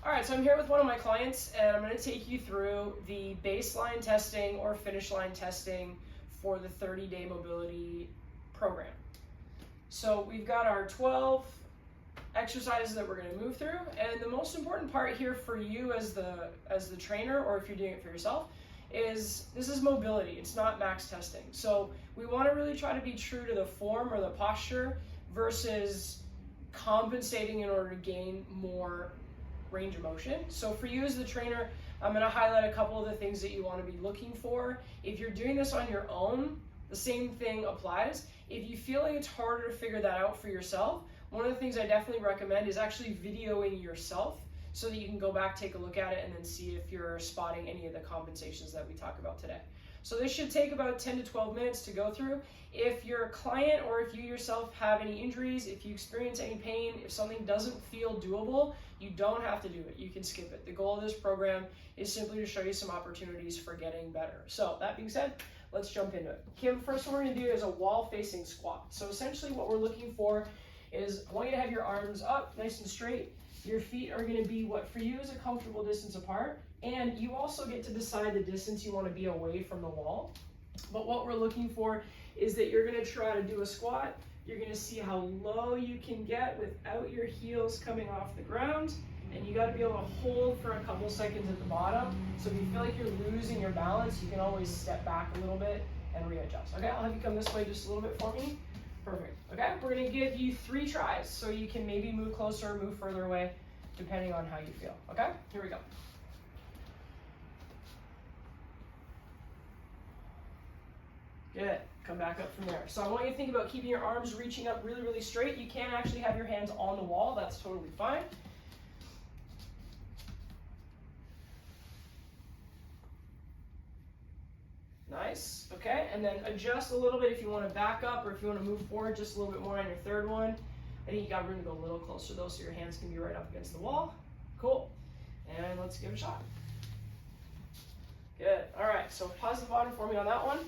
All right, so I'm here with one of my clients, and I'm going to take you through the baseline testing or finish line testing for the 30-day mobility program. So we've got our 12 exercises that we're going to move through, and the most important part here for you as the trainer, or if you're doing it for yourself, is this is mobility. It's not max testing. So we want to really try to be true to the form or the posture versus compensating in order to gain more range of motion. So for you as the trainer, I'm going to highlight a couple of the things that you want to be looking for. If you're doing this on your own, the same thing applies. If you feel like it's harder to figure that out for yourself, one of the things I definitely recommend is actually videoing yourself so that you can go back, take a look at it, and then see if you're spotting any of the compensations that we talk about today. So this should take about 10 to 12 minutes to go through. If your client or if you yourself have any injuries, if you experience any pain, if something doesn't feel doable, you don't have to do it. You can skip it. The goal of this program is simply to show you some opportunities for getting better. So that being said, let's jump into it. Kim, first one we're going to do is a wall-facing squat. So essentially what we're looking for is I want you to have your arms up nice and straight. Your feet are going to be what for you is a comfortable distance apart, and you also get to decide the distance you want to be away from the wall. But what we're looking for is that you're going to try to do a squat. You're going to see how low you can get without your heels coming off the ground, and you got to be able to hold for a couple seconds at the bottom. So if you feel like you're losing your balance, you can always step back a little bit and readjust. Okay, I'll have you come this way just a little bit for me. Perfect. Okay, we're going to give you 3 tries, so you can maybe move closer or move further away, depending on how you feel. Okay, here we go. Good. Come back up from there. So I want you to think about keeping your arms reaching up really, really straight. You can actually have your hands on the wall. That's totally fine. Nice. Okay, and then adjust a little bit if you want to back up or if you want to move forward just a little bit more on your third one. I think you got room to go a little closer though, so your hands can be right up against the wall. Cool. And let's give it a shot. Good. All right, so pause the bottom for me on that one.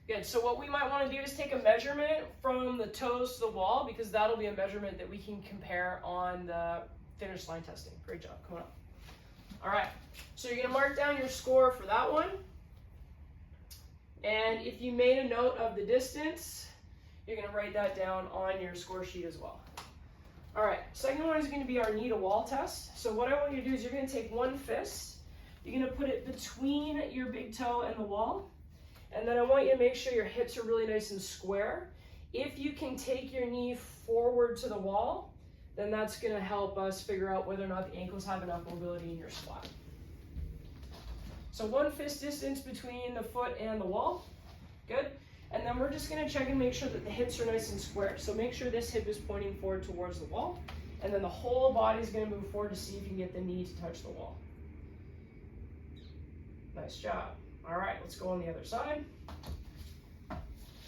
Good. So what we might want to do is take a measurement from the toes to the wall, because that'll be a measurement that we can compare on the finish line testing. Great job. Come on up. All right. So you're going to mark down your score for that one. And if you made a note of the distance, you're going to write that down on your score sheet as well. All right. Second one is going to be our knee to wall test. So what I want you to do is you're going to take one fist. You're going to put it between your big toe and the wall. And then I want you to make sure your hips are really nice and square. If you can take your knee forward to the wall, then that's going to help us figure out whether or not the ankles have enough mobility in your squat. So one fist distance between the foot and the wall. Good. And then we're just going to check and make sure that the hips are nice and square. So make sure this hip is pointing forward towards the wall. And then the whole body is going to move forward to see if you can get the knee to touch the wall. Nice job. All right, let's go on the other side.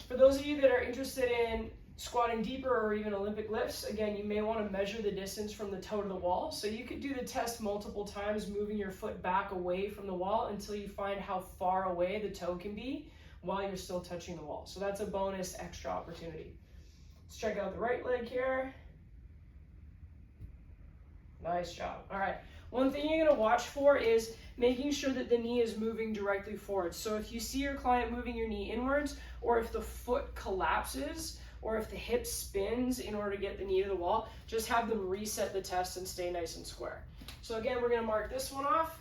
For those of you that are interested in squatting deeper or even Olympic lifts, again, you may want to measure the distance from the toe to the wall. So you could do the test multiple times, moving your foot back away from the wall until you find how far away the toe can be while you're still touching the wall. So that's a bonus extra opportunity. Let's check out the right leg here. Nice job. All right. One thing you're going to watch for is making sure that the knee is moving directly forward. So if you see your client moving your knee inwards, or if the foot collapses, or if the hip spins in order to get the knee to the wall, just have them reset the test and stay nice and square. So again, we're going to mark this one off.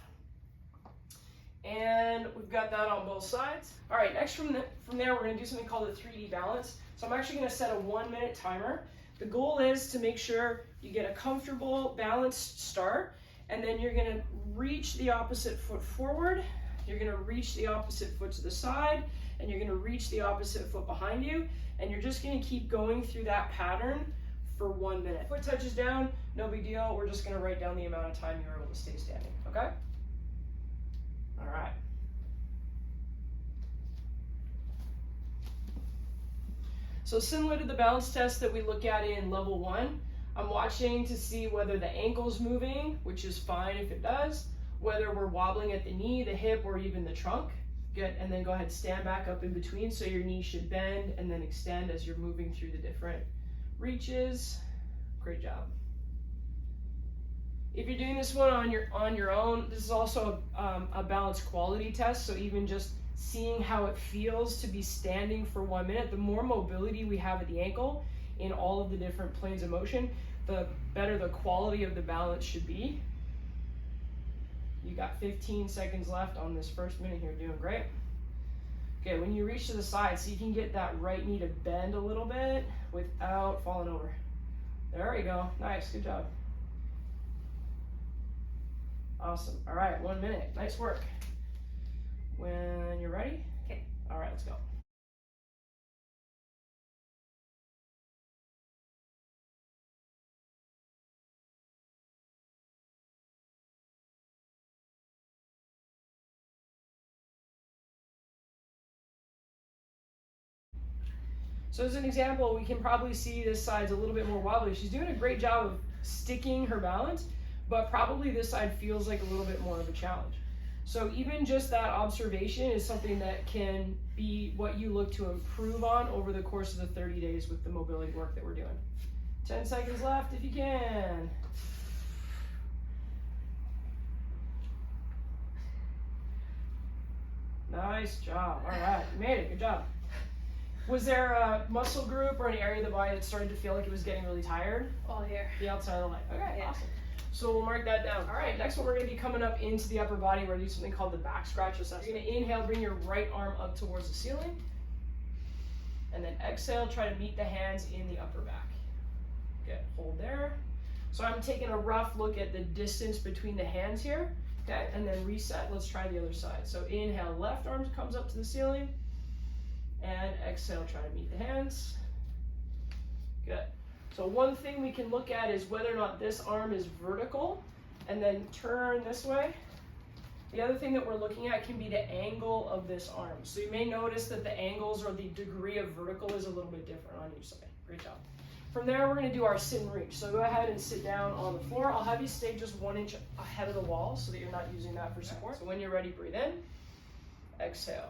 And we've got that on both sides. All right, next from there, we're going to do something called a 3D balance. So I'm actually going to set a 1-minute timer. The goal is to make sure you get a comfortable, balanced start, and then you're going to reach the opposite foot forward, you're going to reach the opposite foot to the side, and you're going to reach the opposite foot behind you, and you're just going to keep going through that pattern for 1 minute. Foot touches down, no big deal. We're just going to write down the amount of time you were able to stay standing, okay? All right. So similar to the balance test that we look at in level 1, I'm watching to see whether the ankle's moving, which is fine if it does, whether we're wobbling at the knee, the hip, or even the trunk. Good, and then go ahead, stand back up in between, so your knee should bend and then extend as you're moving through the different reaches. Great job. If you're doing this one on your own, this is also a balance quality test. So even just seeing how it feels to be standing for 1 minute, the more mobility we have at the ankle in all of the different planes of motion, the better the quality of the balance should be. You got 15 seconds left on this first minute here, doing great. Okay, when you reach to the side, see if you can get that right knee to bend a little bit without falling over. There we go, nice, good job. Awesome, all right, 1 minute, nice work. When you're ready? Okay. All right, let's go. So as an example, we can probably see this side's a little bit more wobbly. She's doing a great job of sticking her balance, but probably this side feels like a little bit more of a challenge. So even just that observation is something that can be what you look to improve on over the course of the 30 days with the mobility work that we're doing. 10 seconds left if you can. Nice job. All right, you made it. Good job. Was there a muscle group or an area of the body that started to feel like it was getting really tired? All here. The outside of the leg. Okay, Yeah. awesome. So we'll mark that down. All right, next one we're going to be coming up into the upper body. We're going to do something called the back scratch assessment. You're going to inhale, bring your right arm up towards the ceiling. And then exhale, try to meet the hands in the upper back. Good, hold there. So I'm taking a rough look at the distance between the hands here. Okay, and then reset. Let's try the other side. So inhale, left arm comes up to the ceiling. And exhale, try to meet the hands. Good. So one thing we can look at is whether or not this arm is vertical, and then turn this way. The other thing that we're looking at can be the angle of this arm. So you may notice that the angles or the degree of vertical is a little bit different on each side. Great job. From there, we're going to do our sit and reach. So go ahead and sit down on the floor. I'll have you stay just 1 inch ahead of the wall so that you're not using that for support. So when you're ready, breathe in, exhale.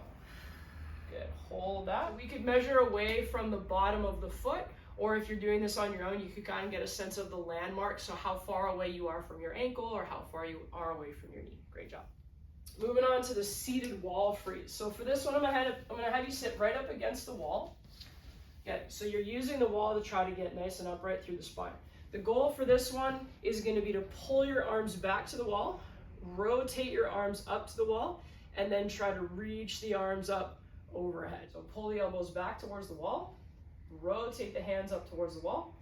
Good, hold that. We could measure away from the bottom of the foot, or if you're doing this on your own, you could kind of get a sense of the landmark, so how far away you are from your ankle or how far you are away from your knee. Great job. Moving on to the seated wall freeze. So for this one, I'm gonna have you sit right up against the wall. Good, so you're using the wall to try to get nice and upright through the spine. The goal for this one is gonna be to pull your arms back to the wall, rotate your arms up to the wall, and then try to reach the arms up overhead. So pull the elbows back towards the wall, rotate the hands up towards the wall,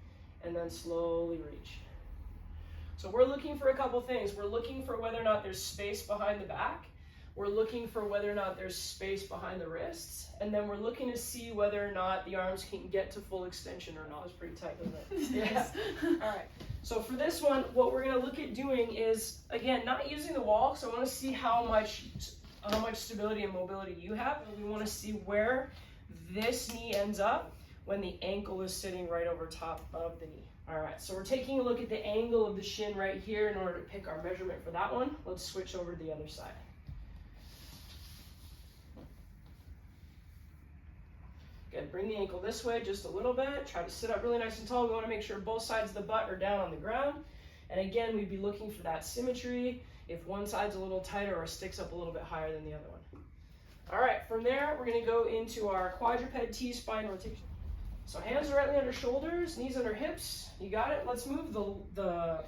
and then slowly reach. So we're looking for a couple things. We're looking for whether or not there's space behind the back. We're looking for whether or not there's space behind the wrists. And then we're looking to see whether or not the arms can get to full extension or not. It's pretty tight, isn't it? Yes. All right. So for this one, what we're going to look at doing is, again, not using the wall. So I want to see how much stability and mobility you have. We want to see where this knee ends up when the ankle is sitting right over top of the knee. All right, so we're taking a look at the angle of the shin right here in order to pick our measurement for that one. Let's switch over to the other side. Good, bring the ankle this way just a little bit. Try to sit up really nice and tall. We want to make sure both sides of the butt are down on the ground. And again, we'd be looking for that symmetry if one side's a little tighter or sticks up a little bit higher than the other one. All right, from there, we're going to go into our quadruped T-spine rotation. So hands directly under shoulders, knees under hips. You got it. Let's move the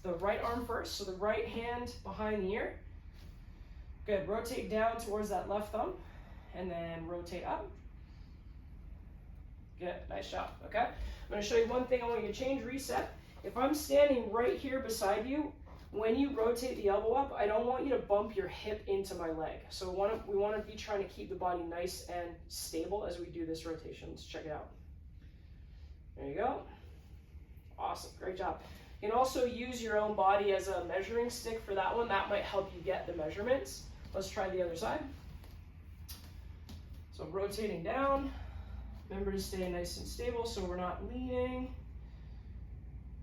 right arm first. So the right hand behind the ear. Good. Rotate down towards that left thumb, and then rotate up. Good. Nice job. Okay. I'm going to show you one thing. I want you to change. Reset. If I'm standing right here beside you, when you rotate the elbow up, I don't want you to bump your hip into my leg. So we want to be trying to keep the body nice and stable as we do this rotation. Let's check it out. There you go. Awesome, great job. You can also use your own body as a measuring stick for that one. That might help you get the measurements. Let's try the other side. So rotating down. Remember to stay nice and stable so we're not leaning.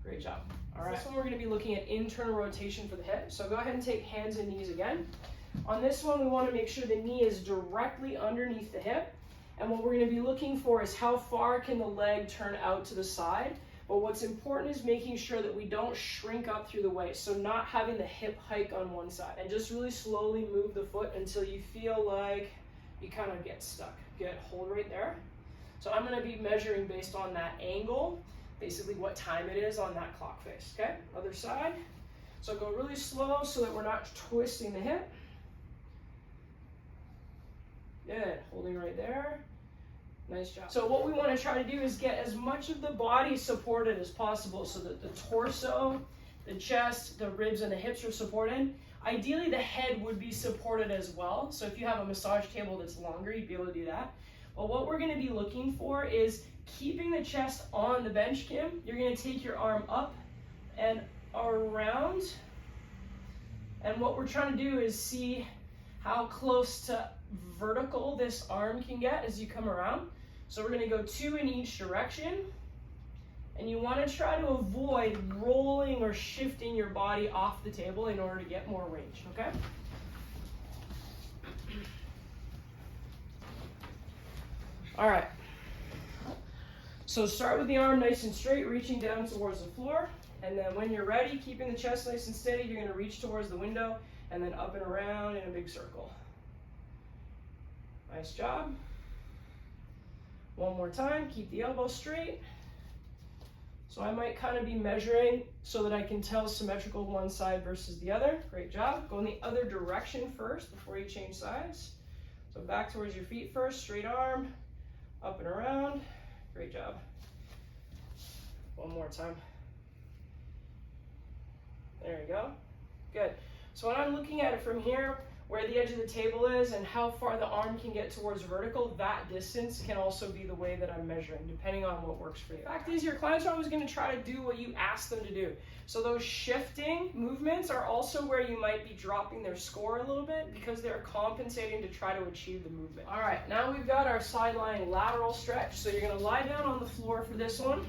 Great job. All right, this one we're gonna be looking at internal rotation for the hip. So go ahead and take hands and knees again. On this one, we wanna make sure the knee is directly underneath the hip. And what we're going to be looking for is how far can the leg turn out to the side But what's important is making sure that we don't shrink up through the waist. So not having the hip hike on one side, and just really slowly move the foot until you feel like you kind of get stuck. Good, hold right there. So I'm gonna be measuring based on that angle, basically what time it is on that clock face, okay? Other side. So go really slow so that we're not twisting the hip. Good, holding right there. Nice job. So what we want to try to do is get as much of the body supported as possible so that the torso, the chest, the ribs, and the hips are supported. Ideally, the head would be supported as well. So if you have a massage table that's longer, you'd be able to do that. But what we're going to be looking for is keeping the chest on the bench, Kim. You're going to take your arm up and around. And what we're trying to do is see how close to vertical this arm can get as you come around. So we're going to go 2 in each direction, and you want to try to avoid rolling or shifting your body off the table in order to get more range, okay? All right, so start with the arm nice and straight, reaching down towards the floor, and then when you're ready, keeping the chest nice and steady, you're going to reach towards the window and then up and around in a big circle. Nice job. One more time, keep the elbow straight. So I might kind of be measuring so that I can tell symmetrical one side versus the other. Great job. Go in the other direction first before you change sides. So back towards your feet first, straight arm, up and around. Great job. One more time. There you go. Good. So when I'm looking at it from here, where the edge of the table is and how far the arm can get towards vertical, that distance can also be the way that I'm measuring, depending on what works for you. The fact is, your clients are always going to try to do what you ask them to do. So those shifting movements are also where you might be dropping their score a little bit because they're compensating to try to achieve the movement. All right, now we've got our sideline lateral stretch. So you're going to lie down on the floor for this one.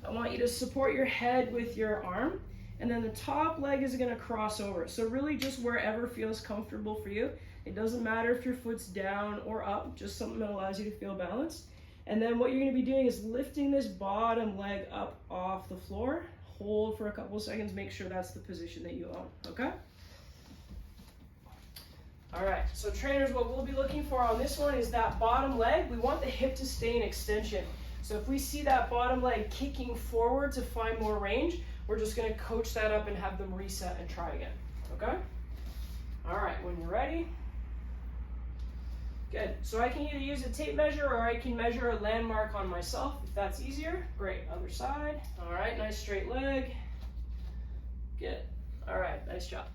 I want you to support your head with your arm. And then the top leg is going to cross over. So really just wherever feels comfortable for you. It doesn't matter if your foot's down or up, just something that allows you to feel balanced. And then what you're going to be doing is lifting this bottom leg up off the floor. Hold for a couple seconds, make sure that's the position that you own, okay? All right, so trainers, what we'll be looking for on this one is that bottom leg. We want the hip to stay in extension. So if we see that bottom leg kicking forward to find more range, we're just going to coach that up and have them reset and try again, okay? All right, when you're ready. Good, so I can either use a tape measure or I can measure a landmark on myself if that's easier. Great, other side. All right, nice straight leg. Good, all right, nice job.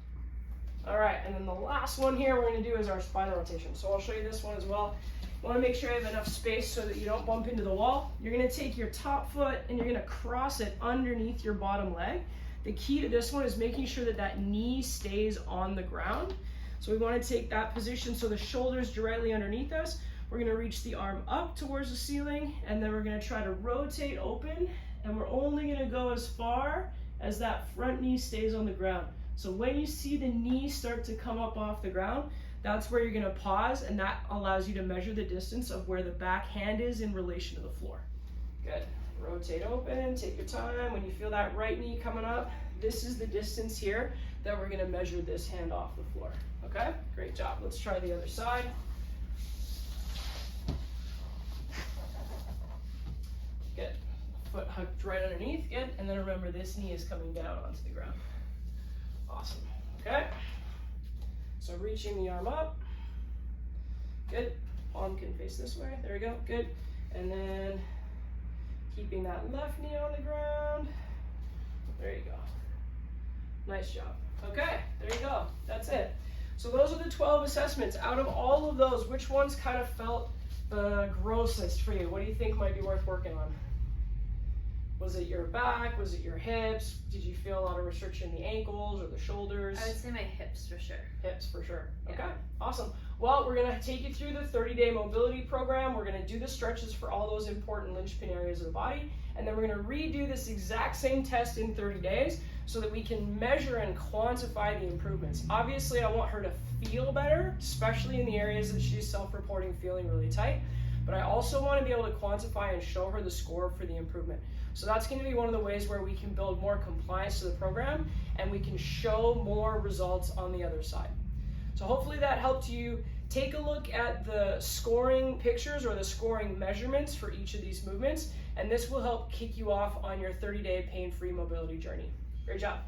All right, and then the last one here we're going to do is our spinal rotation. So I'll show you this one as well. You want to make sure you have enough space so that you don't bump into the wall. You're going to take your top foot and you're going to cross it underneath your bottom leg. The key to this one is making sure that that knee stays on the ground. So we want to take that position so the shoulder's directly underneath us. We're going to reach the arm up towards the ceiling, and then we're going to try to rotate open, and we're only going to go as far as that front knee stays on the ground. So when you see the knee start to come up off the ground, that's where you're going to pause, and that allows you to measure the distance of where the back hand is in relation to the floor. Good. Rotate open, take your time. When you feel that right knee coming up, this is the distance here that we're going to measure this hand off the floor. Okay? Great job. Let's try the other side. Good. Foot hooked right underneath. Good. And then remember, this knee is coming down onto the ground. Awesome. Okay? So reaching the arm up. Good. Palm can face this way. There we go. Good. And then keeping that left knee on the ground. There you go. Nice job. Okay, there you go. That's it. So those are the 12 assessments. Out of all of those, which ones kind of felt the grossest for you? What do you think might be worth working on? Was it your back? Was it your hips? Did you feel a lot of restriction in the ankles or the shoulders? I would say my hips for sure. Hips for sure. Okay, Yeah. awesome. Well, we're going to take you through the 30-day mobility program. We're going to do the stretches for all those important linchpin areas of the body. And then we're going to redo this exact same test in 30 days so that we can measure and quantify the improvements. Obviously, I want her to feel better, especially in the areas that she's self-reporting feeling really tight. but I also want to be able to quantify and show her the score for the improvement. So that's going to be one of the ways where we can build more compliance to the program and we can show more results on the other side. So hopefully that helped you. Take a look at the scoring pictures or the scoring measurements for each of these movements, and this will help kick you off on your 30-day pain-free mobility journey. Great job.